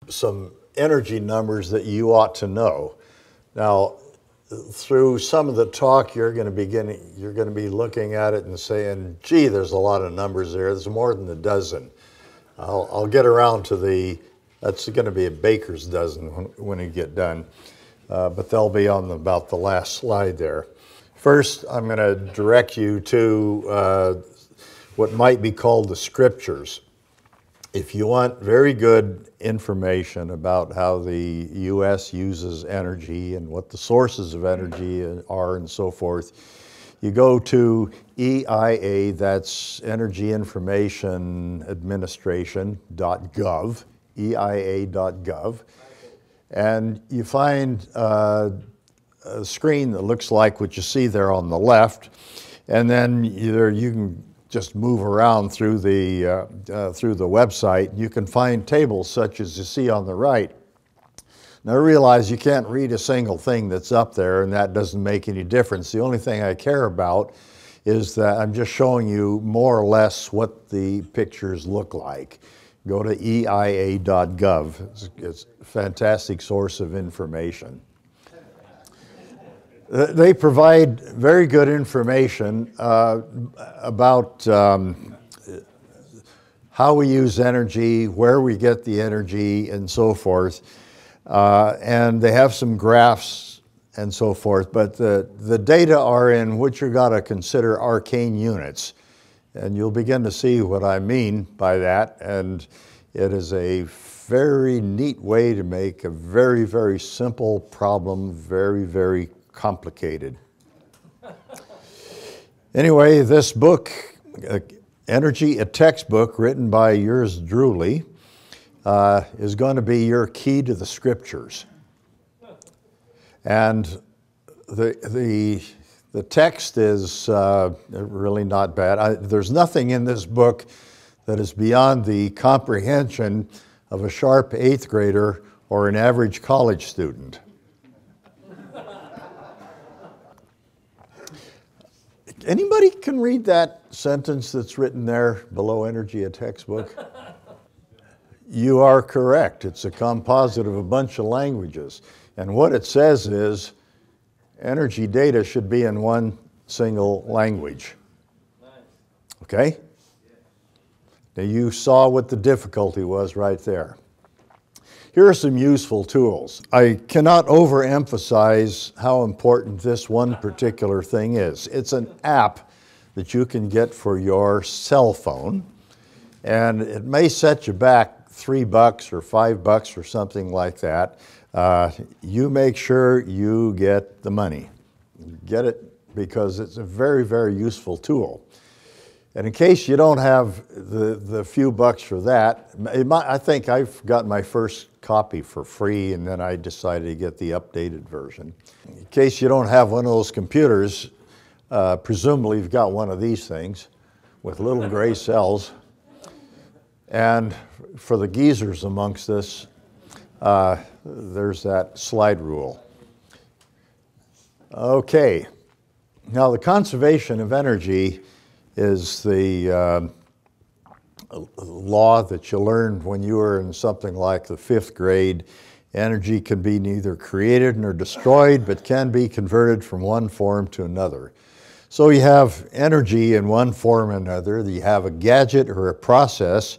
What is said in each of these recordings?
some energy numbers that you ought to know. Now, through some of the talk, you're going to be looking at it and saying, gee, there's a lot of numbers there. There's more than a dozen. I'll get around to that's going to be a baker's dozen when we get done. But they'll be on about the last slide there. First, I'm going to direct you to what might be called the scriptures. If you want very good information about how the U.S. uses energy and what the sources of energy are and so forth, you go to EIA, that's Energy Information Administration.gov, EIA.gov, and you find a screen that looks like what you see there on the left, and then either you can just move around through the website. You can find tables such as you see on the right. Now I realize you can't read a single thing that's up there, and that doesn't make any difference. The only thing I care about is that I'm just showing you more or less what the pictures look like. Go to EIA.gov. It's a fantastic source of information. They provide very good information about how we use energy, where we get the energy, and so forth. And they have some graphs and so forth, but the data are in what you've got to consider arcane units. And you'll begin to see what I mean by that. And it is a very neat way to make a very, very simple problem very, very complicated. Anyway, this book, Energy, a textbook written by yours truly, is going to be your key to the scriptures. And the text is really not bad. There's nothing in this book that is beyond the comprehension of a sharp 8th grader or an average college student. Anybody can read that sentence that's written there below Energy, a textbook? You are correct. It's a composite of a bunch of languages. And what it says is energy data should be in one single language. Okay? Now you saw what the difficulty was right there. Here are some useful tools. I cannot overemphasize how important this one particular thing is. It's an app that you can get for your cell phone, and it may set you back $3 or $5 or something like that. You make sure you get the money. Get it because it's a very, very useful tool. And in case you don't have the few bucks for that, I think I've got my first copy for free, and then I decided to get the updated version. In case you don't have one of those computers, presumably you've got one of these things with little gray cells. And for the geezers amongst us, there's that slide rule. Okay, now the conservation of energy is the law that you learned when you were in something like the 5th grade. Energy can be neither created nor destroyed, but can be converted from one form to another. So you have energy in one form or another. You have a gadget or a process,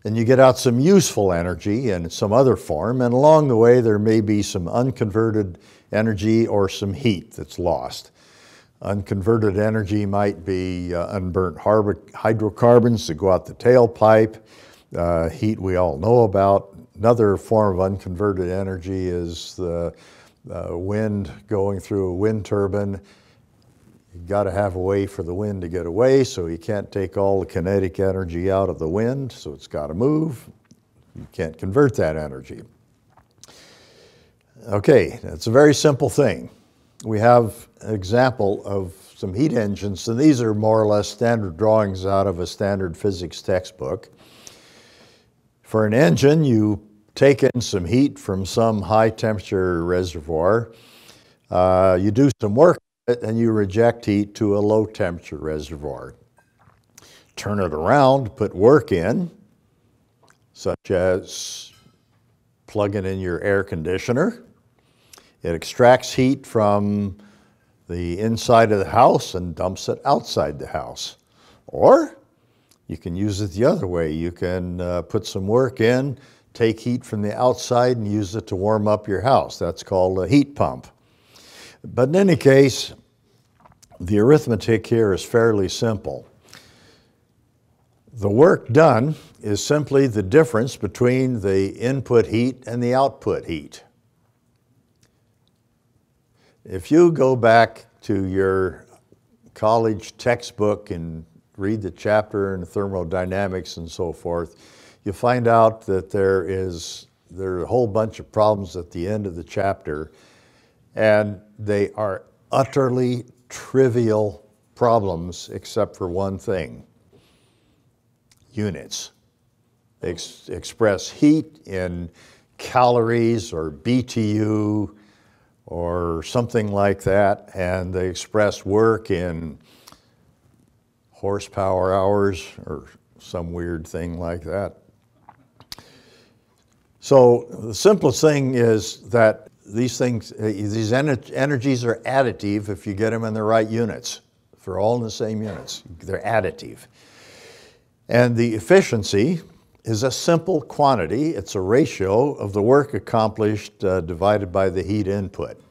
and you get out some useful energy in some other form, and along the way there may be some unconverted energy or some heat that's lost. Unconverted energy might be unburnt hydrocarbons that go out the tailpipe. Heat we all know about. Another form of unconverted energy is the wind going through a wind turbine. You've got to have a way for the wind to get away, so you can't take all the kinetic energy out of the wind, so it's got to move. You can't convert that energy. Okay, it's a very simple thing. We have an example of some heat engines, and these are more or less standard drawings out of a standard physics textbook. For an engine, you take in some heat from some high temperature reservoir. You do some work and you reject heat to a low temperature reservoir. Turn it around, put work in, such as plug it in your air conditioner. It extracts heat from the inside of the house and dumps it outside the house. Or you can use it the other way. You can put some work in, take heat from the outside and use it to warm up your house. That's called a heat pump. But in any case, the arithmetic here is fairly simple. The work done is simply the difference between the input heat and the output heat. If you go back to your college textbook and read the chapter in thermodynamics and so forth, you'll find out that there are a whole bunch of problems at the end of the chapter, and they are utterly trivial problems except for one thing: units. They express heat in calories or BTU or something like that, and they express work in horsepower hours or some weird thing like that. So the simplest thing is that these energies are additive if you get them in the right units. If they're all in the same units, they're additive. And the efficiency is a simple quantity. It's a ratio of the work accomplished divided by the heat input.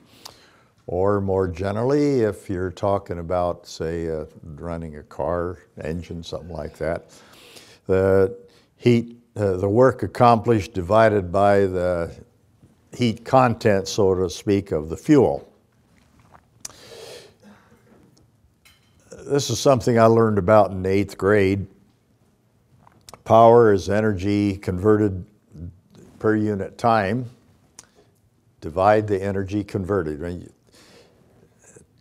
Or more generally, if you're talking about, say, running a car engine, something like that, the work accomplished divided by the heat content, so to speak, of the fuel. This is something I learned about in 8th grade. Power is energy converted per unit time. Divide the energy converted.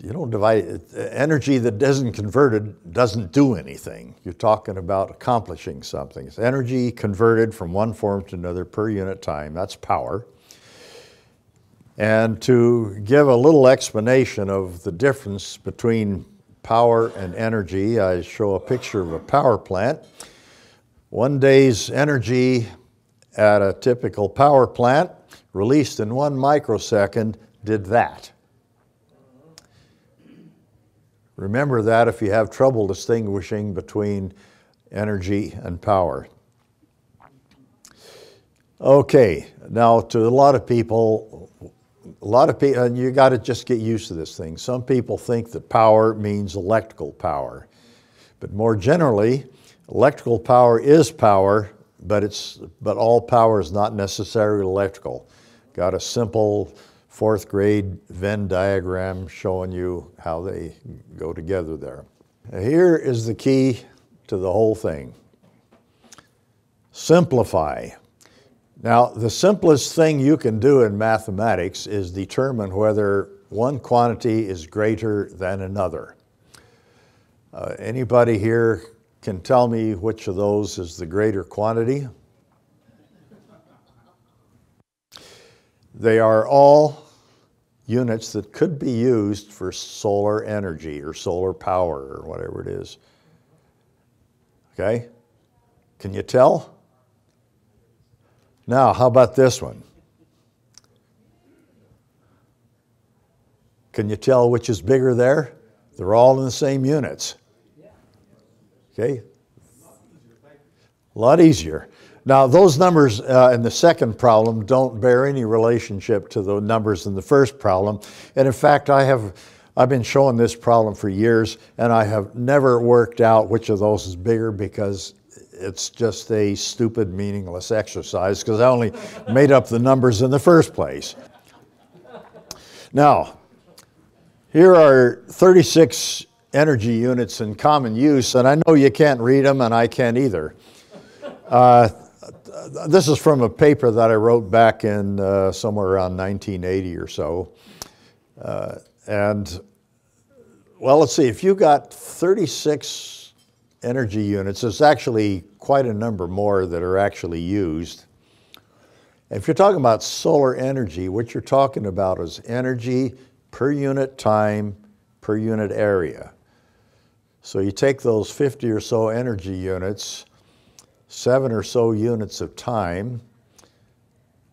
You don't divide energy that isn't converted doesn't do anything. You're talking about accomplishing something. It's energy converted from one form to another per unit time. That's power. And to give a little explanation of the difference between power and energy, I show a picture of a power plant. One day's energy at a typical power plant, released in 1 microsecond, did that. Remember that if you have trouble distinguishing between energy and power. Okay, now to a lot of people, and you got to just get used to this thing. Some people think that power means electrical power, but more generally, electrical power is power, but all power is not necessarily electrical. Got a simple 4th grade Venn diagram showing you how they go together there. Here is the key to the whole thing. Simplify. Now, the simplest thing you can do in mathematics is determine whether one quantity is greater than another. Anybody here can tell me which of those is the greater quantity? They are all units that could be used for solar energy or solar power or whatever it is. Okay? Can you tell? Now, how about this one? Can you tell which is bigger there? They're all in the same units. Okay? A lot easier. Now, those numbers in the second problem don't bear any relationship to the numbers in the first problem. And in fact, I've been showing this problem for years, and I have never worked out which of those is bigger because it's just a stupid, meaningless exercise because I only made up the numbers in the first place. Now, here are 36 energy units in common use, and I know you can't read them, and I can't either. This is from a paper that I wrote back in somewhere around 1980 or so. And, well, let's see, if you got 36 energy units, there's actually quite a number more that are actually used. If you're talking about solar energy, what you're talking about is energy per unit time, per unit area. So you take those 50 or so energy units, 7 or so units of time,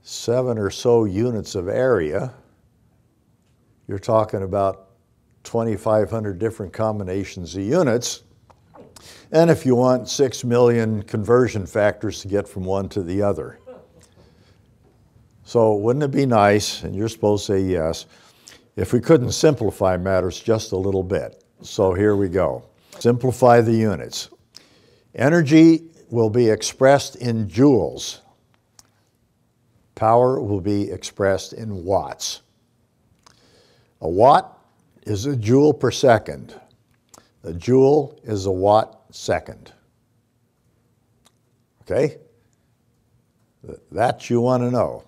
7 or so units of area, you're talking about 2,500 different combinations of units. And if you want 6 million conversion factors to get from one to the other. So wouldn't it be nice, and you're supposed to say yes, if we couldn't simplify matters just a little bit? So here we go. Simplify the units. Energy will be expressed in joules. Power will be expressed in watts. A watt is a joule per second. A joule is a watt second. Okay? That you want to know.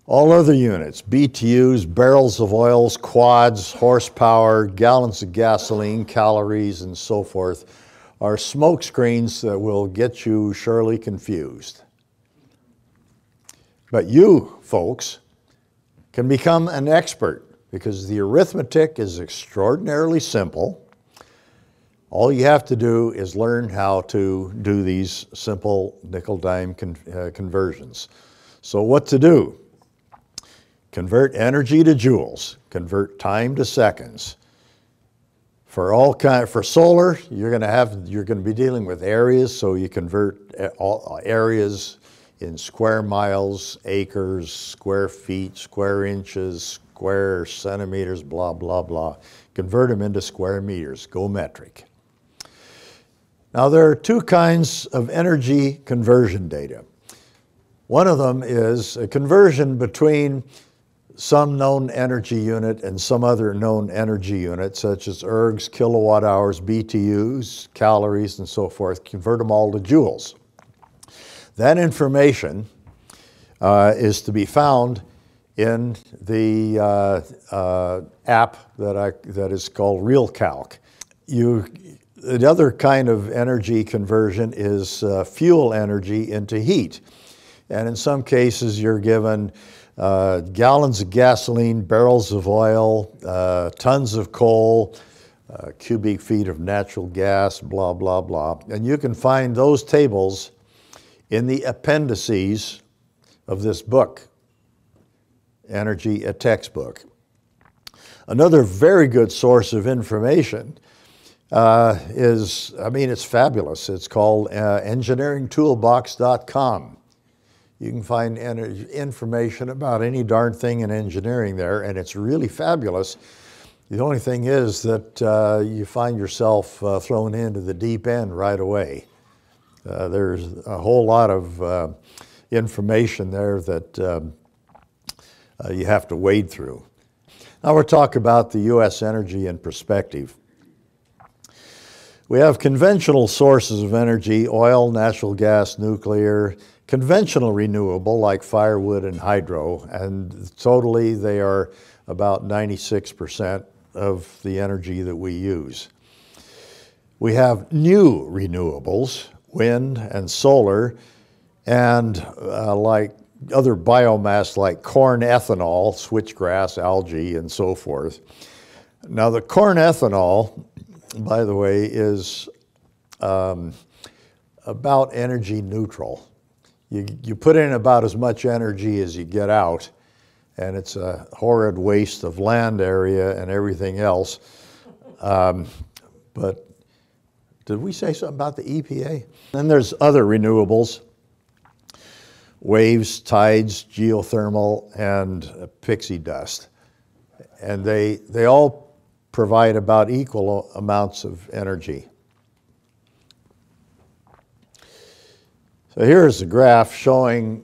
All other units, BTUs, barrels of oils, quads, horsepower, gallons of gasoline, calories, and so forth, are smoke screens that will get you surely confused. But you, folks, can become an expert because the arithmetic is extraordinarily simple. All you have to do is learn how to do these simple nickel-dime conversions. So what to do? Convert energy to joules, convert time to seconds. For solar, you're going to be dealing with areas, so you convert all areas in square miles, acres, square feet, square inches, square centimeters, blah, blah, blah. Convert them into square meters, go metric. Now there are two kinds of energy conversion data. One of them is a conversion between some known energy unit and some other known energy unit, such as ergs, kilowatt hours, BTUs, calories, and so forth. Convert them all to joules. That information is to be found in the app that is called REALCALC. The other kind of energy conversion is fuel energy into heat. And in some cases, you're given gallons of gasoline, barrels of oil, tons of coal, cubic feet of natural gas, blah, blah, blah. And you can find those tables in the appendices of this book, Energy, a Textbook. Another very good source of information it's fabulous. It's called engineeringtoolbox.com. You can find information about any darn thing in engineering there, and it's really fabulous. The only thing is that you find yourself thrown into the deep end right away. There's a whole lot of information there that you have to wade through. Now we'll talk about the U.S. energy in perspective. We have conventional sources of energy, oil, natural gas, nuclear, conventional renewable like firewood and hydro, and totally they are about 96% of the energy that we use. We have new renewables, wind and solar, and like other biomass like corn ethanol, switchgrass, algae, and so forth. Now the corn ethanol, by the way, is about energy neutral. You put in about as much energy as you get out, and it's a horrid waste of land area and everything else. But did we say something about the EPA? Then there's other renewables, waves, tides, geothermal, and pixie dust. And they all provide about equal amounts of energy. So here's a graph showing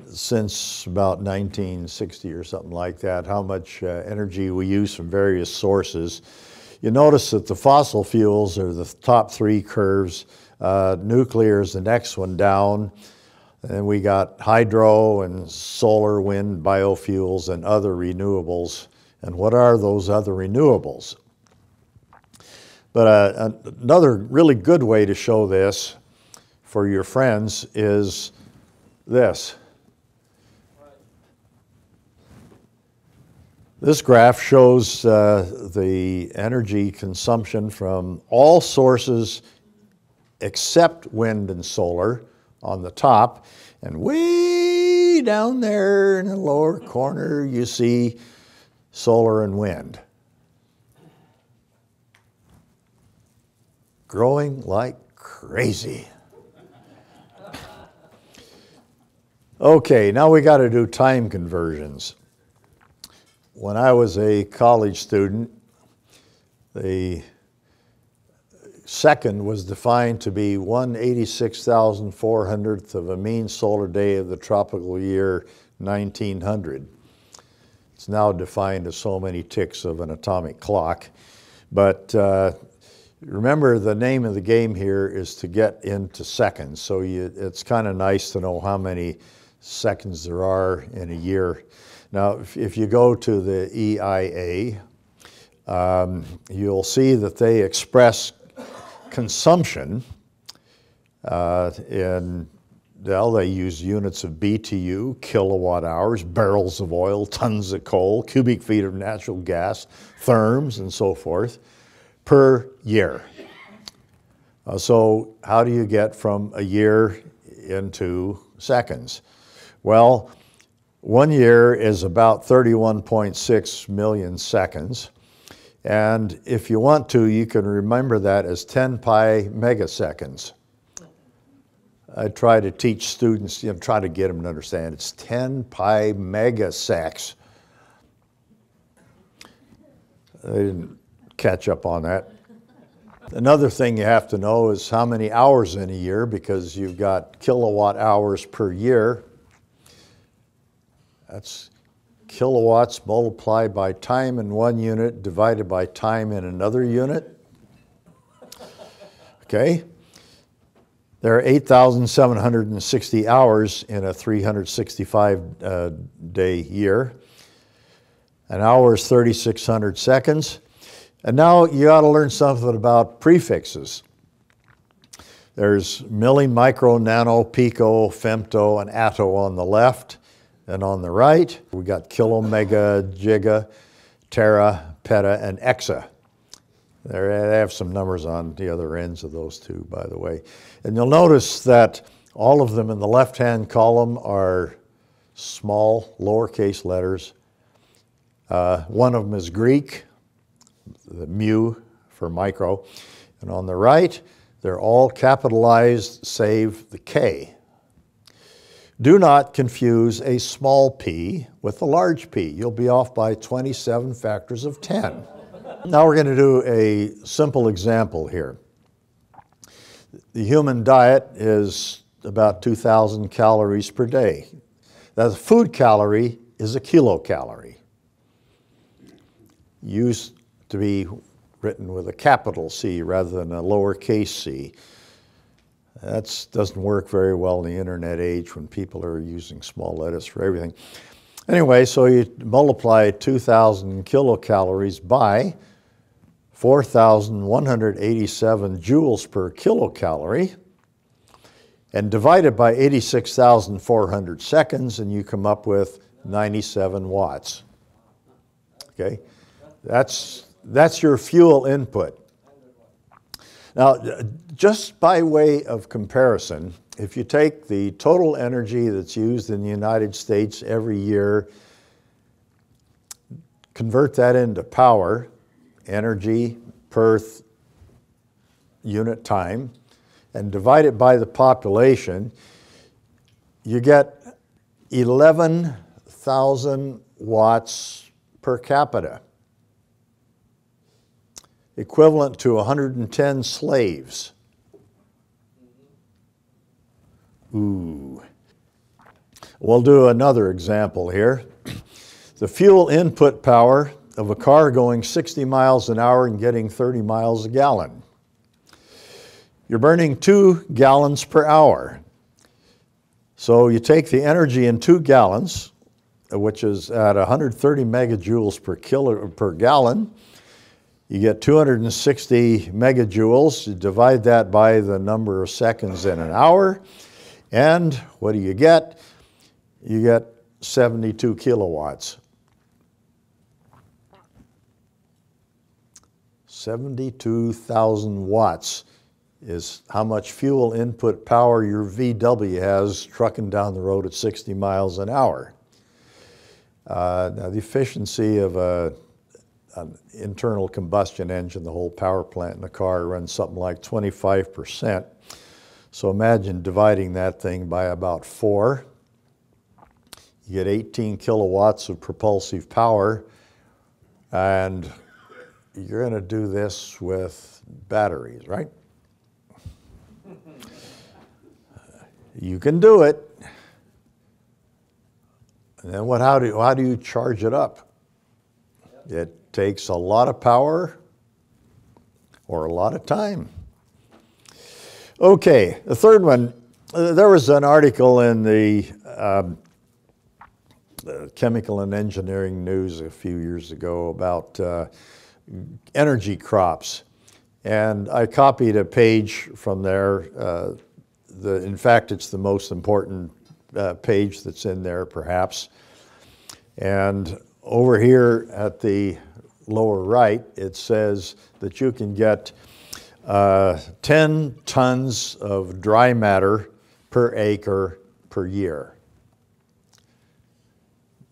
since about 1960 or something like that, how much energy we use from various sources. You notice that the fossil fuels are the top three curves. Nuclear is the next one down. And we got hydro and solar, wind, biofuels, and other renewables. And what are those other renewables? But another really good way to show this for your friends is this. This graph shows the energy consumption from all sources except wind and solar on the top, and way way down there in the lower corner, you see solar and wind. Growing like crazy. Okay, now we got to do time conversions. When I was a college student, the second was defined to be 1/86,400th of a mean solar day of the tropical year 1900. It's now defined as so many ticks of an atomic clock. But remember, the name of the game here is to get into seconds. So it's kind of nice to know how many seconds there are in a year. Now, if you go to the EIA, you'll see that they express consumption they use units of BTU, kilowatt hours, barrels of oil, tons of coal, cubic feet of natural gas, therms, and so forth, per year. So how do you get from a year into seconds? Well, 1 year is about 31.6 million seconds. And if you want to, you can remember that as 10 pi megaseconds. I try to teach students, try to get them to understand it's 10 pi megasecs. They didn't catch up on that. Another thing you have to know is how many hours in a year, because you've got kilowatt hours per year. That's kilowatts multiplied by time in one unit divided by time in another unit. Okay? There are 8,760 hours in a 365-day year. An hour is 3,600 seconds. And now you ought to learn something about prefixes. There's milli, micro, nano, pico, femto, and atto on the left. And on the right, we got kilo, mega, giga, tera, peta, and exa. They have some numbers on the other ends of those two, by the way. And you'll notice that all of them in the left-hand column are small, lowercase letters. One of them is Greek, the mu for micro. And on the right, they're all capitalized, save the K. Do not confuse a small p with a large P. You'll be off by 27 factors of 10. Now we're going to do a simple example here. The human diet is about 2,000 calories per day. Now, the food calorie is a kilocalorie. Used to be written with a capital C rather than a lowercase c. That doesn't work very well in the internet age when people are using small letters for everything. Anyway, so you multiply 2,000 kilocalories by 4,187 joules per kilocalorie and divide it by 86,400 seconds, and you come up with 97 watts. Okay, that's your fuel input. Now, just by way of comparison, if you take the total energy that's used in the United States every year, convert that into power, energy per unit time, and divide it by the population, you get 11,000 watts per capita, equivalent to 110 slaves. Ooh. We'll do another example here. The fuel input power of a car going 60 miles an hour and getting 30 miles a gallon. You're burning 2 gallons per hour. So you take the energy in 2 gallons, which is at 130 megajoules per gallon. You get 260 megajoules. You divide that by the number of seconds in an hour. And what do you get? You get 72 kilowatts. 72,000 watts is how much fuel input power your VW has trucking down the road at 60 miles an hour. Now the efficiency of an internal combustion engine, the whole power plant in a car, runs something like 25%. So imagine dividing that thing by about 4. You get 18 kilowatts of propulsive power, and you're going to do this with batteries, right? You can do it. And then how do you charge it up? It takes a lot of power or a lot of time. Okay, the third one, there was an article in the Chemical and Engineering News a few years ago about energy crops. And I copied a page from there. In fact, it's the most important page that's in there, perhaps. And over here at the lower right, it says that you can get 10 tons of dry matter per acre per year.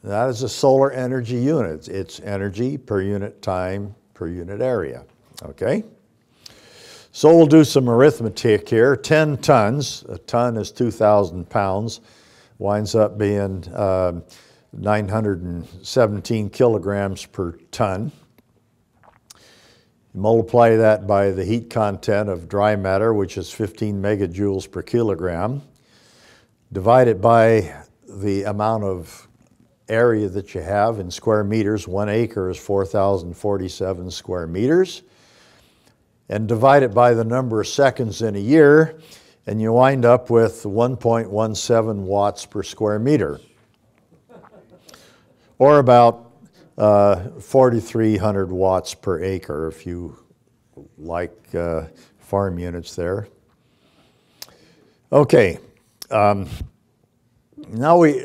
That is a solar energy unit. It's energy per unit time per unit area, okay? So we'll do some arithmetic here. 10 tons, a ton is 2,000 pounds, winds up being 917 kilograms per ton. You multiply that by the heat content of dry matter, which is 15 megajoules per kilogram. Divide it by the amount of area that you have in square meters. 1 acre is 4,047 square meters. And divide it by the number of seconds in a year, and you wind up with 1.17 watts per square meter, or about 4,300 watts per acre, if you like farm units there. Okay, now we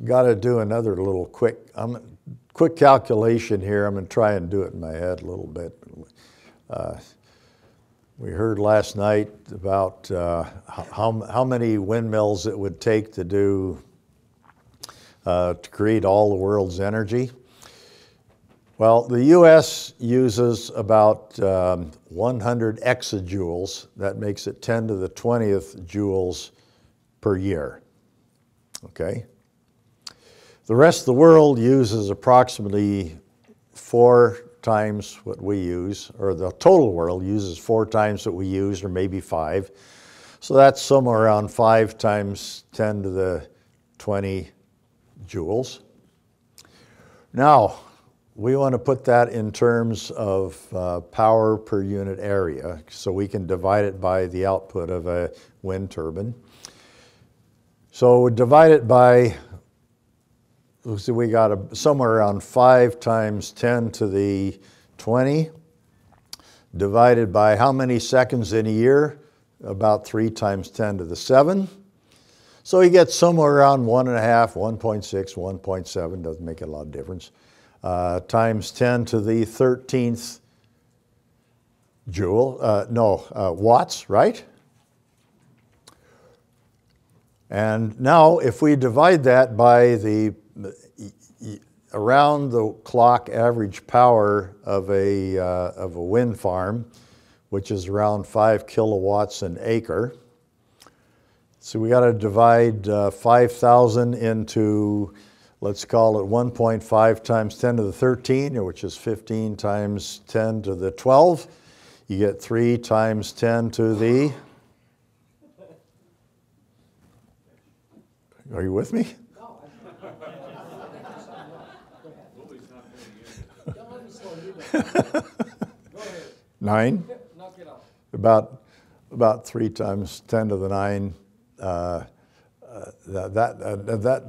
got to do another little quick calculation here. I'm going to try and do it in my head a little bit. We heard last night about how many windmills it would take to do to create all the world's energy. Well, the U.S. uses about 100 exajoules. That makes it 10 to the 20th joules per year. Okay. The rest of the world uses approximately 4 times what we use, or the total world uses 4 times what we use, or maybe 5. So that's somewhere around 5 times 10 to the 20 joules. Now, we want to put that in terms of power per unit area, so we can divide it by the output of a wind turbine. So divide it by, so we got somewhere around 5 times 10 to the 20, divided by how many seconds in a year? About 3 times 10 to the 7. So you get somewhere around 1.5, 1.6, 1.7, doesn't make a lot of difference, times 10 to the 13th watts, right? And now if we divide that by the around the clock average power of a wind farm, which is around 5 kilowatts an acre. So we got to divide 5,000 into, let's call it 1.5 times 10 to the 13, which is 15 times 10 to the 12. You get 3 times 10 to the, are you with me? 9. About 3 times 10 to the 9.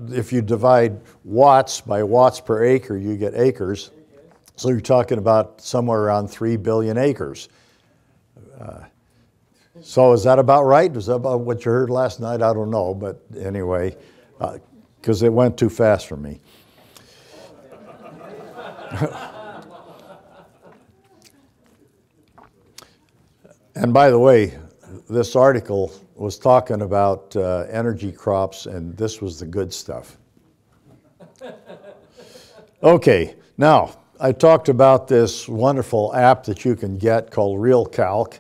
If you divide watts by watts per acre, you get acres. So you're talking about somewhere around 3 billion acres. So is that about right? Is that about what you heard last night? I don't know, but anyway, because it went too fast for me. And by the way, this article was talking about energy crops, and this was the good stuff. Okay, now, I talked about this wonderful app that you can get called REALCALC.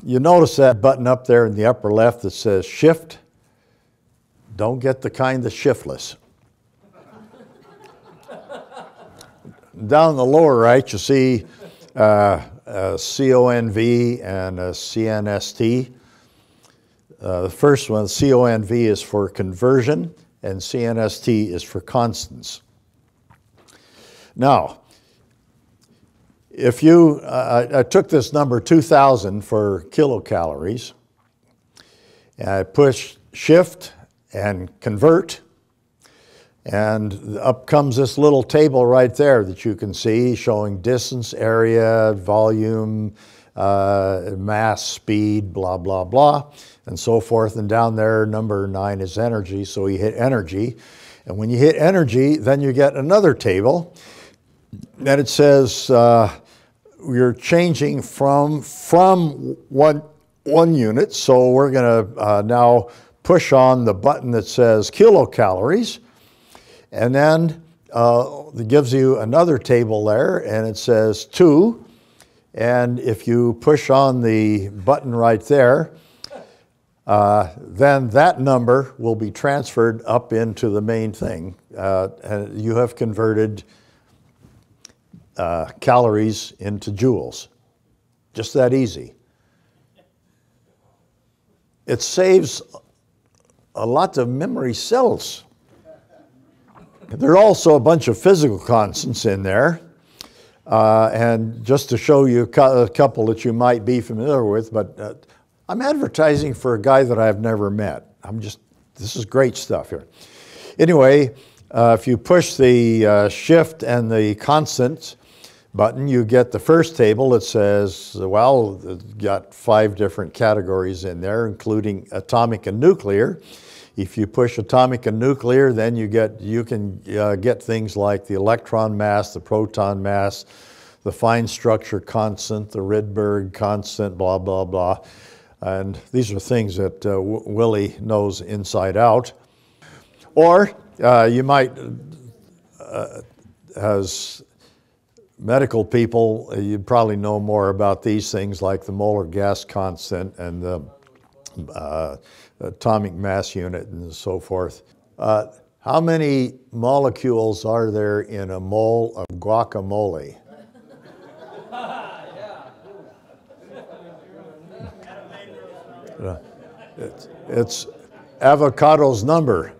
You notice that button up there in the upper left that says Shift. Don't get the kind that's shiftless. Down in the lower right, you see CONV and CNST. The first one, CONV, is for conversion, and CNST is for constants. Now, if you, I took this number 2,000 for kilocalories, and I push Shift and Convert, and up comes this little table right there that you can see showing distance, area, volume, mass, speed, blah, blah, blah, and so forth. And down there, number 9 is energy, so you hit energy. And when you hit energy, then you get another table. And it says we're changing from one unit, so we're going to now push on the button that says kilocalories. And then it gives you another table there, and it says 2. And if you push on the button right there, then that number will be transferred up into the main thing. And you have converted calories into joules. Just that easy. It saves a lot of memory cells. There are also a bunch of physical constants in there. And just to show you a couple that you might be familiar with, but I'm advertising for a guy that I've never met. This is great stuff here. Anyway, if you push the Shift and the constants button, you get the first table that says, well, it's got 5 different categories in there, including atomic and nuclear. If you push atomic and nuclear, then you can get things like the electron mass, the proton mass, the fine structure constant, the Rydberg constant, blah, blah, blah. And these are things that Willie knows inside out. Or you might, as medical people, you'd probably know more about these things like the molar gas constant and the atomic mass unit and so forth. How many molecules are there in a mole of guacamole? It's avocado's number.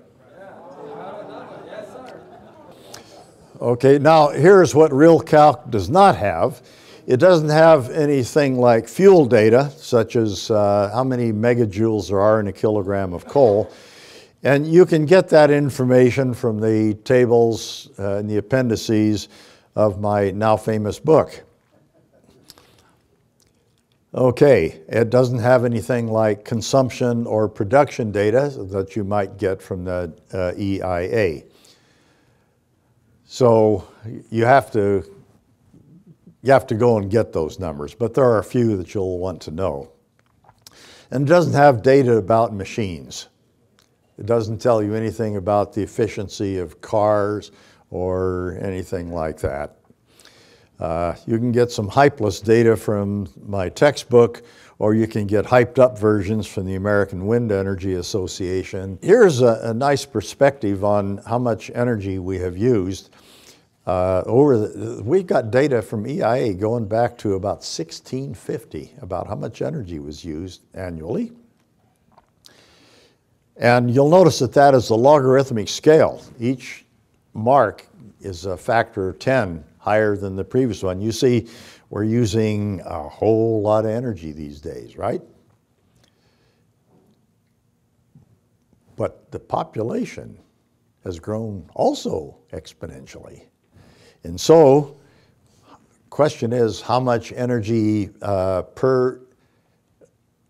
Okay, now here's what REALCALC does not have. It doesn't have anything like fuel data, such as how many megajoules there are in a kilogram of coal. And you can get that information from the tables and the appendices of my now famous book. Okay, it doesn't have anything like consumption or production data that you might get from the EIA. So you have to go and get those numbers, but there are a few that you'll want to know. And it doesn't have data about machines. It doesn't tell you anything about the efficiency of cars or anything like that. You can get some hypeless data from my textbook, or you can get hyped up versions from the American Wind Energy Association. Here's a nice perspective on how much energy we have used. We've got data from EIA going back to about 1650 about how much energy was used annually. And you'll notice that that is a logarithmic scale. Each mark is a factor of 10 higher than the previous one. You see, we're using a whole lot of energy these days, right? But the population has grown also exponentially. And so, question is, how much energy per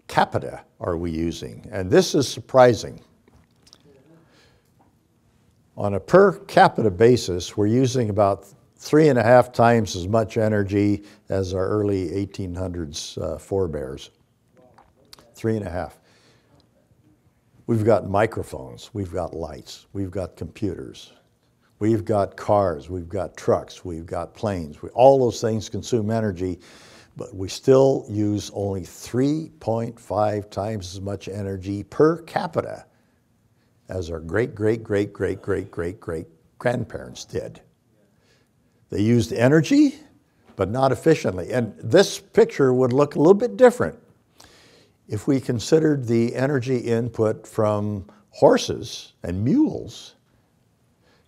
capita are we using? And this is surprising. On a per capita basis, we're using about 3.5 times as much energy as our early 1800s forebears. 3.5. We've got microphones, we've got lights, we've got computers, we've got cars, we've got trucks, we've got planes. All those things consume energy, but we still use only 3.5 times as much energy per capita as our great-great-great-great-great-great-grandparents did. They used energy, but not efficiently. And this picture would look a little bit different if we considered the energy input from horses and mules,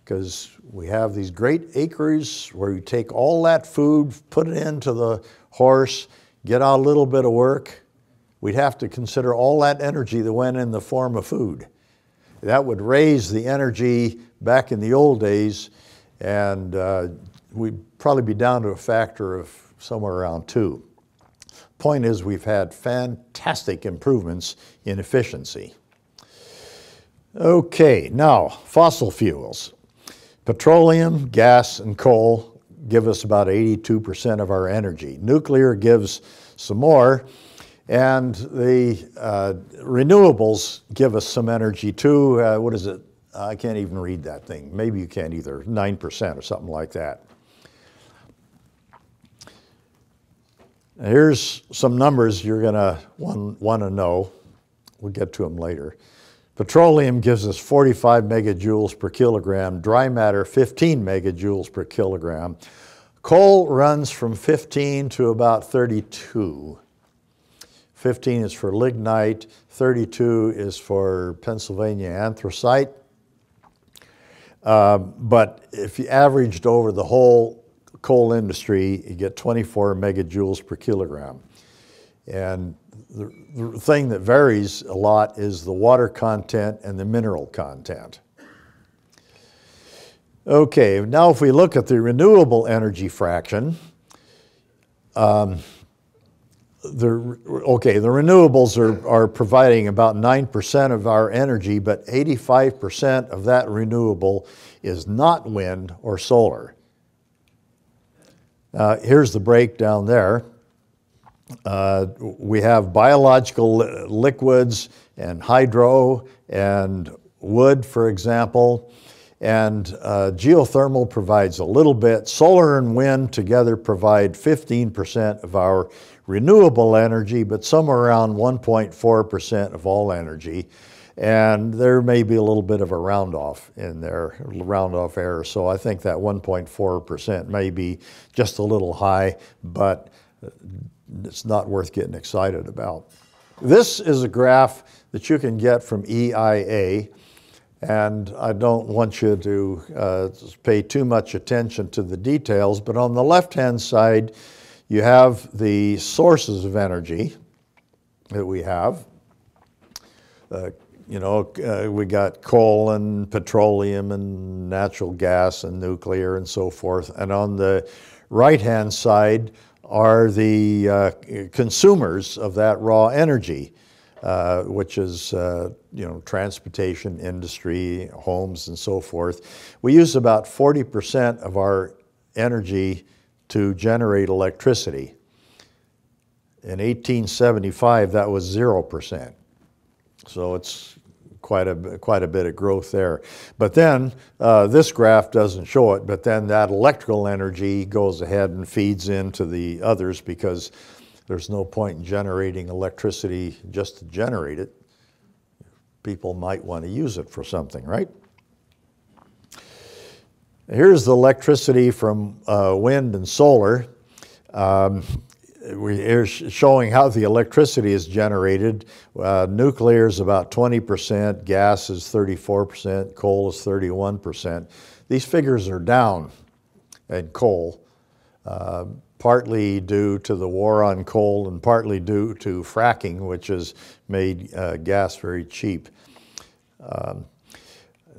because we have these great acres where you take all that food, put it into the horse, get out a little bit of work. We'd have to consider all that energy that went in the form of food. That would raise the energy back in the old days, and we'd probably be down to a factor of somewhere around 2. Point is, we've had fantastic improvements in efficiency. Okay, now fossil fuels. Petroleum, gas, and coal give us about 82% of our energy. Nuclear gives some more, and the renewables give us some energy too. What is it? I can't even read that thing. Maybe you can't either. 9% or something like that. Here's some numbers you're going to want to know. We'll get to them later. Petroleum gives us 45 megajoules per kilogram. Dry matter, 15 megajoules per kilogram. Coal runs from 15 to about 32. 15 is for lignite. 32 is for Pennsylvania anthracite. But if you averaged over the whole coal industry, you get 24 megajoules per kilogram. And the thing that varies a lot is the water content and the mineral content. Okay, now if we look at the renewable energy fraction, the renewables are providing about 9% of our energy, but 85% of that renewable is not wind or solar. Here's the breakdown there. We have biological liquids and hydro and wood, for example, and geothermal provides a little bit. Solar and wind together provide 15% of our renewable energy, but somewhere around 1.4% of all energy. And there may be a little bit of a round-off in there, round-off error. So I think that 1.4% may be just a little high, but it's not worth getting excited about. This is a graph that you can get from EIA, and I don't want you to pay too much attention to the details, but on the left-hand side, you have the sources of energy that we have. We got coal and petroleum and natural gas and nuclear and so forth. And on the right-hand side are the consumers of that raw energy, which is, transportation, industry, homes, and so forth. We use about 40% of our energy to generate electricity. In 1875, that was 0%. So it's quite a bit of growth there. But then, this graph doesn't show it, but then that electrical energy goes ahead and feeds into the others, because there's no point in generating electricity just to generate it. People might want to use it for something, right? Here's the electricity from wind and solar. We're showing how the electricity is generated. Nuclear is about 20%, gas is 34%, coal is 31%. These figures are down in coal, partly due to the war on coal and partly due to fracking, which has made gas very cheap.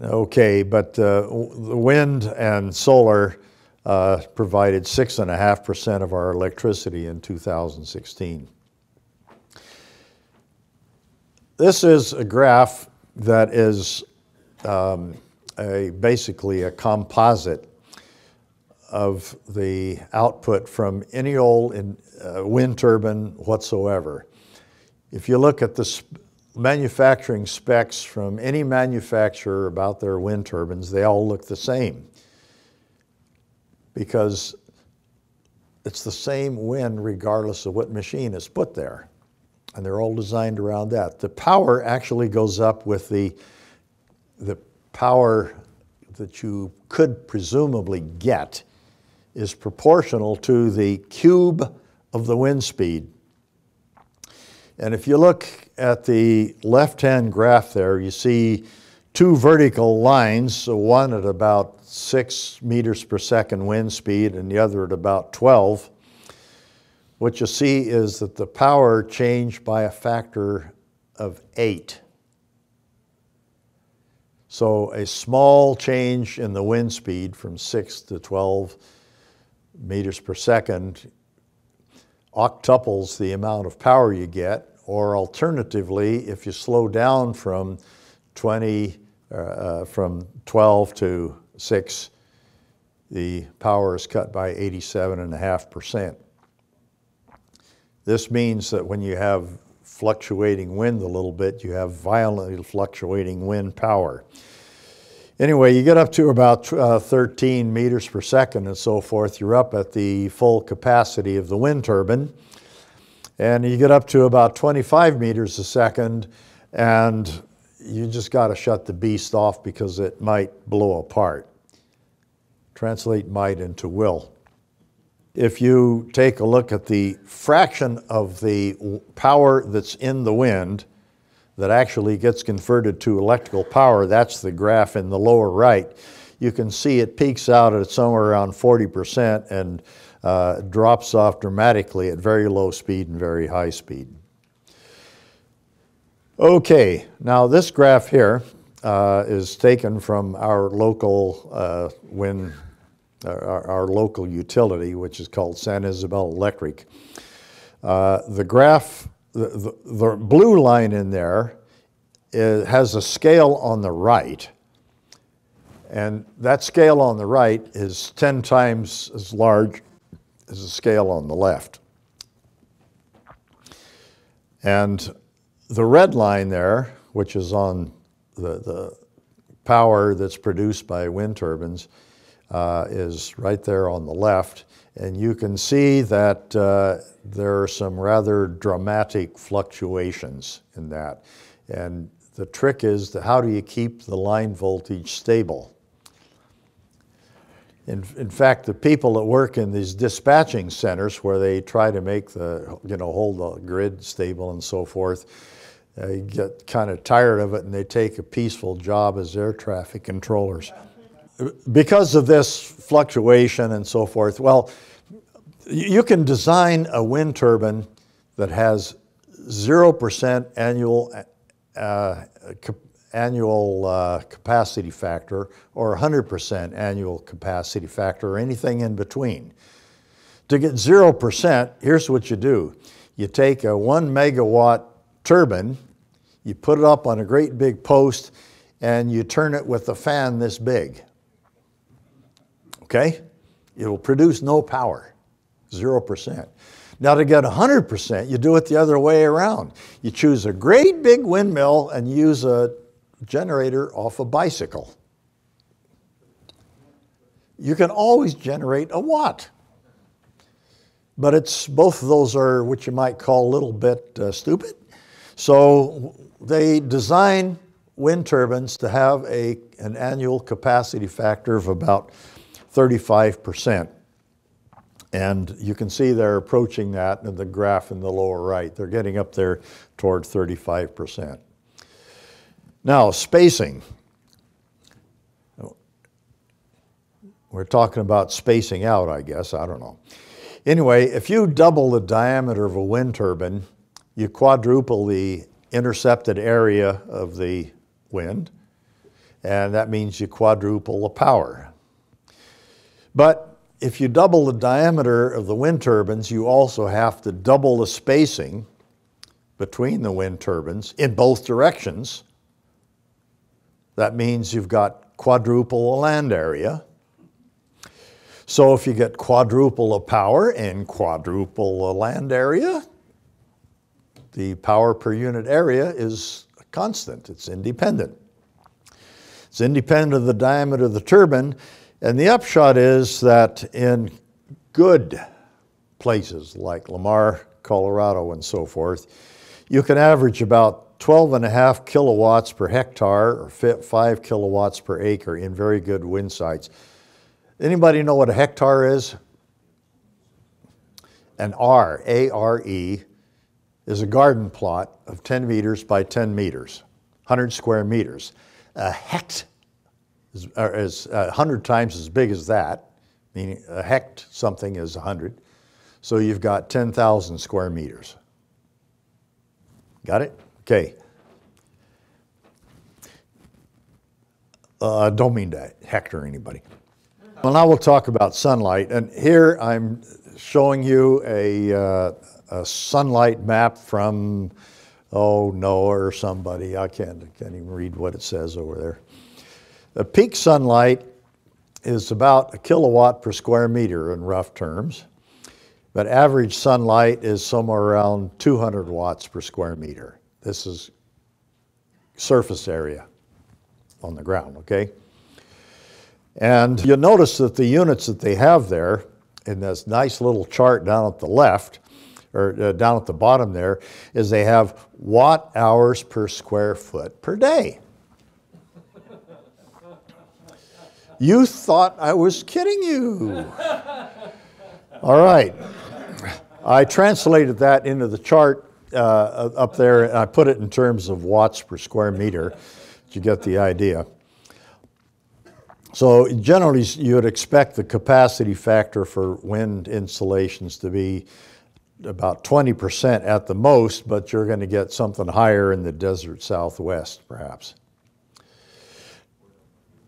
Okay, but the wind and solar provided 6.5% of our electricity in 2016. This is a graph that is basically a composite of the output from any old wind turbine whatsoever. If you look at the manufacturing specs from any manufacturer about their wind turbines, they all look the same because it's the same wind regardless of what machine is put there. And they're all designed around that. The power actually goes up with the power that you could presumably get is proportional to the cube of the wind speed. And if you look at the left-hand graph there, you see two vertical lines, so one at about 6 meters per second wind speed and the other at about 12. What you see is that the power changed by a factor of 8. So a small change in the wind speed from 6 to 12 meters per second octuples the amount of power you get, or alternatively, if you slow down from 12 to 6, the power is cut by 87.5%. This means that when you have fluctuating wind a little bit, you have violently fluctuating wind power. Anyway, you get up to about 13 meters per second and so forth, you're up at the full capacity of the wind turbine. And you get up to about 25 meters a second, and you just got to shut the beast off because it might blow apart. Translate might into will. If you take a look at the fraction of the power that's in the wind that actually gets converted to electrical power, that's the graph in the lower right, you can see it peaks out at somewhere around 40% and drops off dramatically at very low speed and very high speed. Okay, now this graph here is taken from our local our local utility, which is called San Isabel Electric. The graph, the blue line in there has a scale on the right, and that scale on the right is 10 times as large as the scale on the left. And the red line there, which is on the power that's produced by wind turbines, is right there on the left. And you can see that there are some rather dramatic fluctuations in that. And the trick is how do you keep the line voltage stable? In fact, the people that work in these dispatching centers where they try to make hold the grid stable and so forth, get kind of tired of it and they take a peaceful job as air traffic controllers. Because of this fluctuation and so forth, well, you can design a wind turbine that has 0% annual capacity factor or 100% annual capacity factor or anything in between. To get 0%, here's what you do. You take a 1 megawatt turbine, you put it up on a great big post, and you turn it with a fan this big. Okay? It will produce no power, 0%. Now to get 100%, you do it the other way around. You choose a great big windmill and use a generator off a bicycle. You can always generate a watt. But both of those are what you might call a little bit stupid. So they design wind turbines to have an annual capacity factor of about 35%. And you can see they're approaching that in the graph in the lower right. They're getting up there toward 35%. Now, spacing. We're talking about spacing out, I guess. I don't know. Anyway, if you double the diameter of a wind turbine, you quadruple the intercepted area of the wind, and that means you quadruple the power. But if you double the diameter of the wind turbines, you also have to double the spacing between the wind turbines in both directions. That means you've got quadruple the land area. So if you get quadruple the power and quadruple the land area, the power per unit area is constant. It's independent. It's independent of the diameter of the turbine. And the upshot is that in good places like Lamar, Colorado, and so forth, you can average about 12.5 kilowatts per hectare or 5 kilowatts per acre in very good wind sites. Anybody know what a hectare is? An R, A-R-E, is a garden plot of 10 meters by 10 meters, 100 square meters. A hect is 100 times as big as that, meaning a hect something is 100. So you've got 10,000 square meters. Got it? Okay. Don't mean to hector anybody. Well, now we'll talk about sunlight. And here I'm showing you a sunlight map from, oh, Noah or somebody. I can't even read what it says over there. The peak sunlight is about 1 kilowatt per square meter in rough terms, but average sunlight is somewhere around 200 watts per square meter. This is surface area on the ground, okay? And you'll notice that the units that they have there in this nice little chart down at the left, or down at the bottom there, is they have watt hours per square foot per day. You thought I was kidding you. All right. I translated that into the chart up there, and I put it in terms of watts per square meter to get the idea. So generally, you would expect the capacity factor for wind installations to be about 20% at the most, but you're going to get something higher in the desert Southwest, perhaps.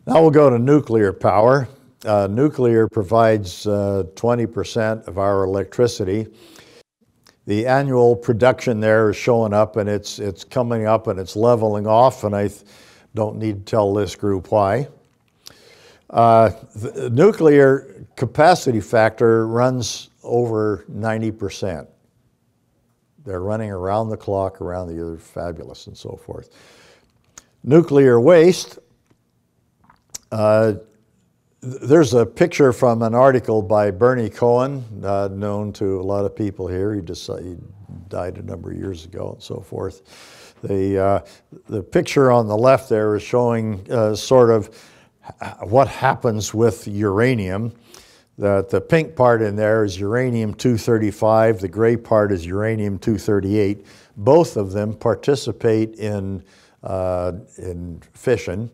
Now we'll go to nuclear power. Nuclear provides 20% of our electricity. The annual production there is showing up, and it's coming up and it's leveling off, and I don't need to tell this group why. The nuclear capacity factor runs over 90%. They're running around the clock, around the other fabulous and so forth. Nuclear waste, there's a picture from an article by Bernie Cohen, known to a lot of people here. He died a number of years ago and so forth. The picture on the left there is showing sort of what happens with uranium. The pink part in there is uranium-235. The gray part is uranium-238. Both of them participate in fission.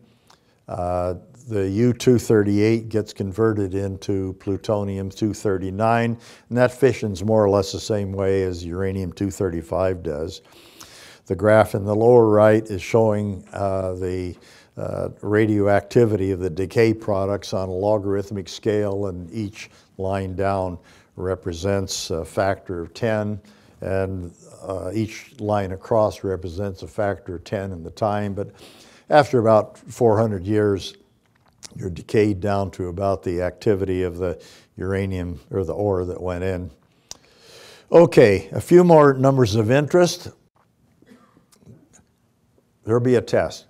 The U-238 gets converted into plutonium-239, and that fissions more or less the same way as uranium-235 does. The graph in the lower right is showing the radioactivity of the decay products on a logarithmic scale, and each line down represents a factor of 10, and each line across represents a factor of 10 in the time. But after about 400 years, you're decayed down to about the activity of the uranium or the ore that went in. Okay, a few more numbers of interest. There'll be a test.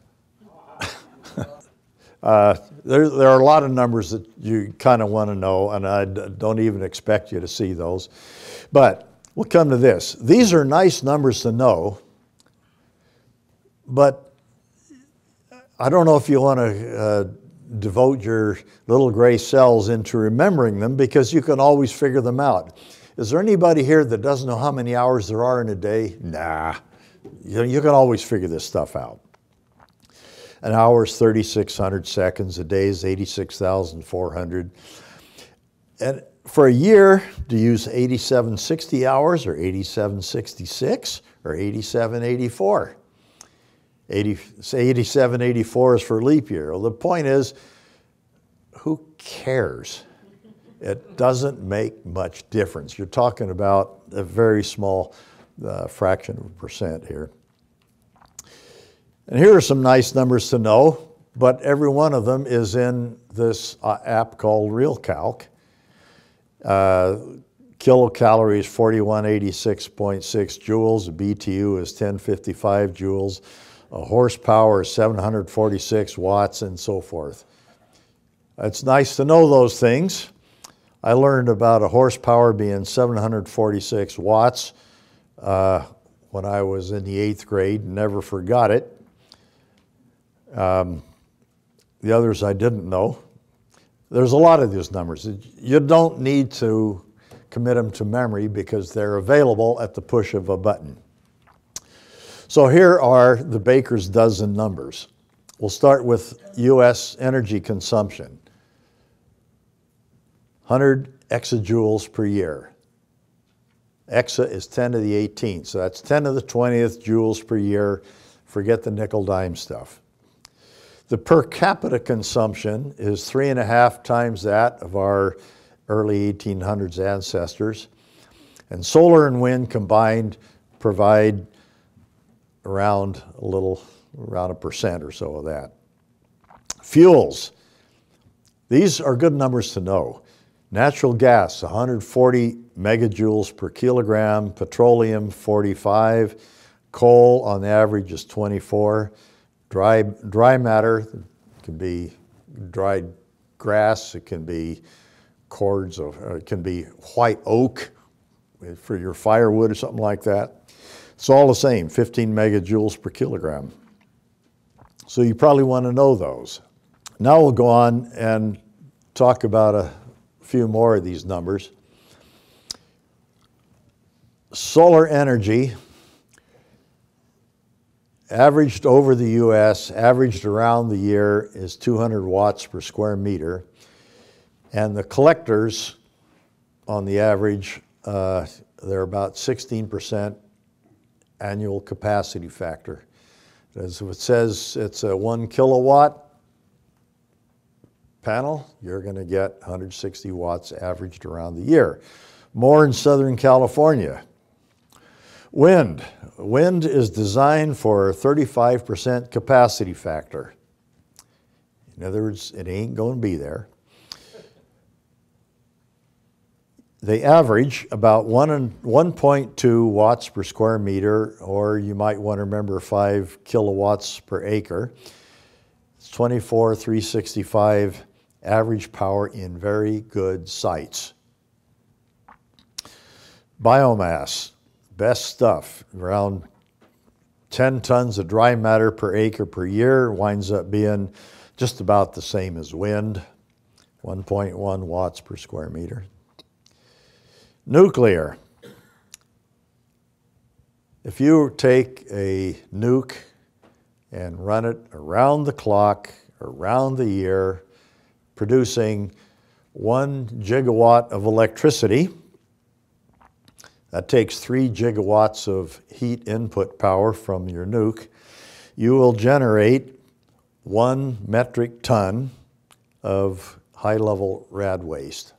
There are a lot of numbers that you kind of want to know, and I don't even expect you to see those. But we'll come to this. These are nice numbers to know, but I don't know if you want to devote your little gray cells into remembering them, because you can always figure them out. Is there anybody here that doesn't know how many hours there are in a day? Nah. You can always figure this stuff out. An hour is 3,600 seconds. A day is 86,400. And for a year, do you use 8760 hours or 8766 or 8784? 8784 is for leap year. Well, the point is, who cares? It doesn't make much difference. You're talking about a very small fraction of a percent here. And here are some nice numbers to know, but every one of them is in this app called REALCALC. Kilocalories 4186.6 joules. A BTU is 1055 joules. A horsepower is 746 watts, and so forth. It's nice to know those things. I learned about a horsepower being 746 watts when I was in the 8th grade. Never forgot it. The others I didn't know. There's a lot of these numbers. You don't need to commit them to memory because they're available at the push of a button. So here are the baker's dozen numbers. We'll start with U.S. energy consumption. 100 exajoules per year. Exa is 10 to the 18th, so that's 10 to the 20th joules per year. Forget the nickel dime stuff. The per capita consumption is 3.5 times that of our early 1800s ancestors. And solar and wind combined provide around a 1% or so of that. Fuels. These are good numbers to know. Natural gas, 140 megajoules per kilogram. Petroleum, 45. Coal, on average, is 24. Dry matter, it can be dried grass, it can be cords of, it can be white oak for your firewood or something like that. It's all the same, 15 megajoules per kilogram. So you probably want to know those. Now we'll go on and talk about a few more of these numbers. Solar energy averaged over the U.S., averaged around the year, is 200 watts per square meter. And the collectors, on the average, they're about 16% annual capacity factor. As it says it's a 1 kilowatt panel, you're going to get 160 watts averaged around the year. More in Southern California. Wind. Wind is designed for a 35% capacity factor. In other words, it ain't going to be there. They average about 1.2 watts per square meter, or you might want to remember 5 kilowatts per acre. It's 24,365 average power in very good sites. Biomass, best stuff, around 10 tons of dry matter per acre per year, winds up being just about the same as wind, 1.1 watts per square meter. Nuclear. If you take a nuke and run it around the clock, around the year, producing 1 gigawatt of electricity, that takes 3 gigawatts of heat input power from your nuke, you will generate 1 metric ton of high-level rad waste.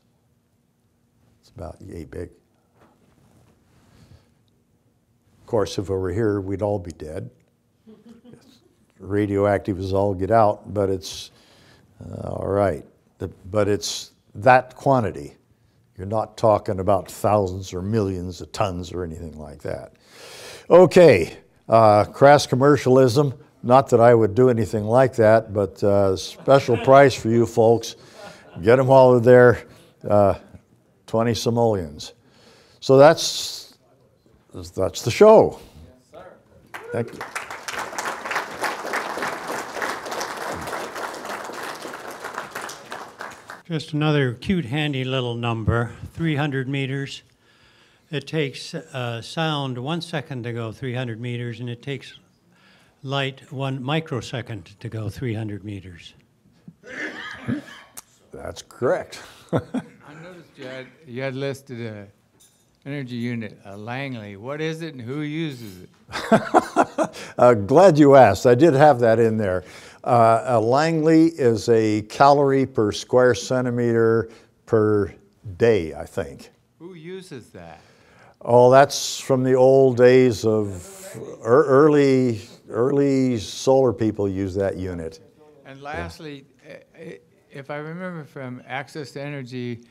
It's about yay big. Of course, if it were here, we'd all be dead. It's radioactive as all get out, but it's all right. But it's that quantity. You're not talking about thousands or millions of tons or anything like that. Okay, crass commercialism. Not that I would do anything like that, but special price for you folks. Get them while they're there, 20 simoleons. So that's the show. Yes, sir. Thank you. Just another cute, handy little number, 300 meters. It takes sound 1 second to go 300 meters, and it takes light 1 microsecond to go 300 meters. That's correct. I noticed you had listed a energy unit, a Langley. What is it and who uses it? Glad you asked. I did have that in there. A Langley is a calorie per square centimeter per day, I think. Who uses that? Oh, that's from the old days of early solar people use that unit. And lastly, if I remember from Access to Energy,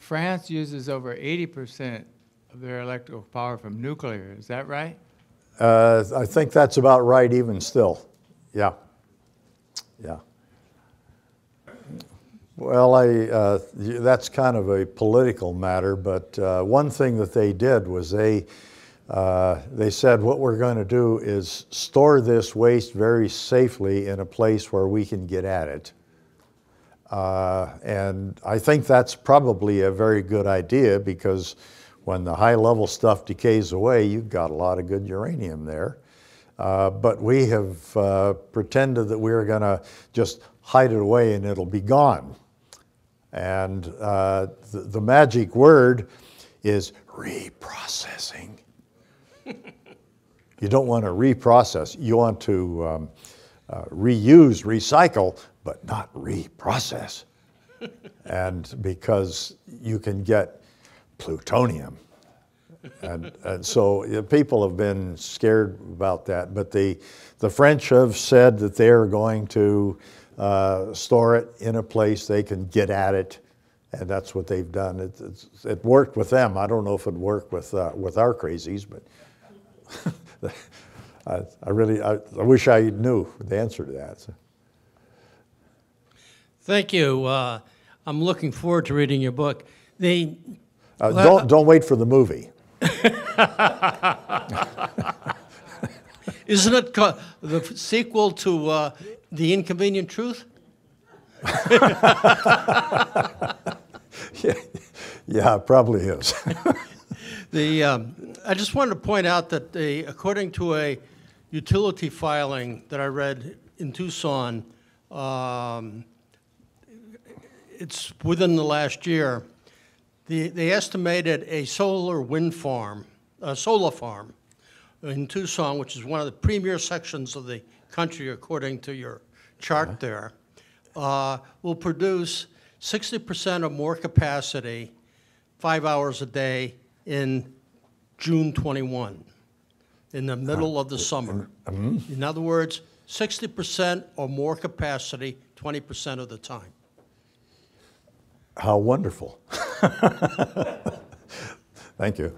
France uses over 80% of their electrical power from nuclear. Is that right? I think that's about right even still. Yeah. Yeah. Well, that's kind of a political matter, but one thing that they did was they said what we're going to do is store this waste very safely in a place where we can get at it. And I think that's probably a very good idea, because when the high-level stuff decays away, you've got a lot of good uranium there. But we have pretended that we're going to just hide it away and it'll be gone. And the magic word is reprocessing. You don't want to reprocess. You want to reuse, recycle, but not reprocess. And because you can get plutonium. And so people have been scared about that. But the French have said that they're going to store it in a place they can get at it. And that's what they've done. It worked with them. I don't know if it worked with our crazies, but I wish I knew the answer to that. So. Thank you. I'm looking forward to reading your book. Don't wait for the movie. Isn't it the sequel to The Inconvenient Truth? Yeah, it probably is. I just wanted to point out that according to a utility filing that I read in Tucson, it's within the last year, they estimated a solar farm in Tucson, which is one of the premier sections of the country according to your chart there, will produce 60% or more capacity, 5 hours a day in June 21, in the middle of the summer. In other words, 60% or more capacity, 20% of the time. How wonderful. Thank you.